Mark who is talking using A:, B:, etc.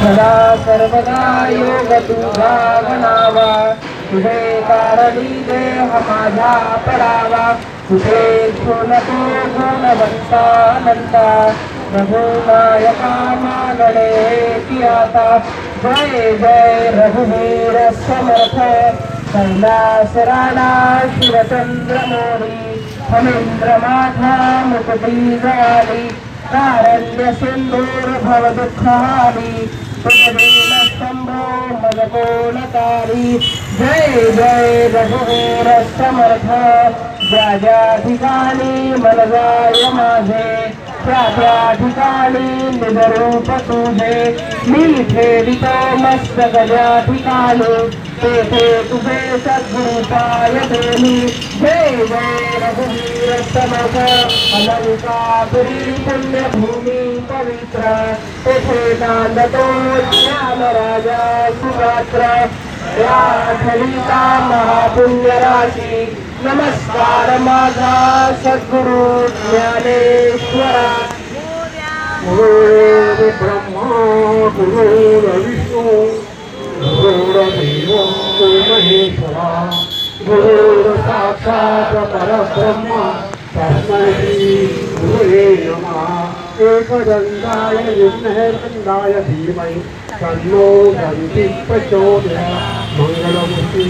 A: सदा सर्वदा योग तुझा म्हणावा, तुझे कारणी देह माझा पडावा, तुझे नको गुणवंता नंता, रघुनायका मागणे की आता, जय जय रघुवीर समर्थ, कैलास राणा शिवचंद्र मोरी, फणींद्र माझा मुकुटी जाली, कारण्य सिंधूर भव दुःखारी, तुझदीन शंभो मजकोणकारी, जय जय रघुवीर समर्थ, ज्या ज्या ठिकाणी मन जाय माझे, त्या त्या ठिकाणी निजरूप तुझे, मी ठेवितो मस्तक ज्या ठिकाणी, तेथे तुझे सद्गुरुपाय देही, जय जय रघुवीर समर्थ, अलंकापुरी पुण्यभूमी पवित्र, तेथे नांदतो ज्ञान राजा सुगात्र, या आठवीचा महापुण्य राशी, नमस्कार माझा सद्गुरु ज्ञानेश्वरा.
B: गुरु ब्रह्मा गुरु विष्णू गुरुदेव महेश्वरा, गुरु साक्षात् परब्रह्म तस्मै गुरुवे नमः. एकदन्ताय विद्महे वक्रतुण्डाय धीमहि तन्नो दन्ति प्रचोदयात्. मंगलमूर्ति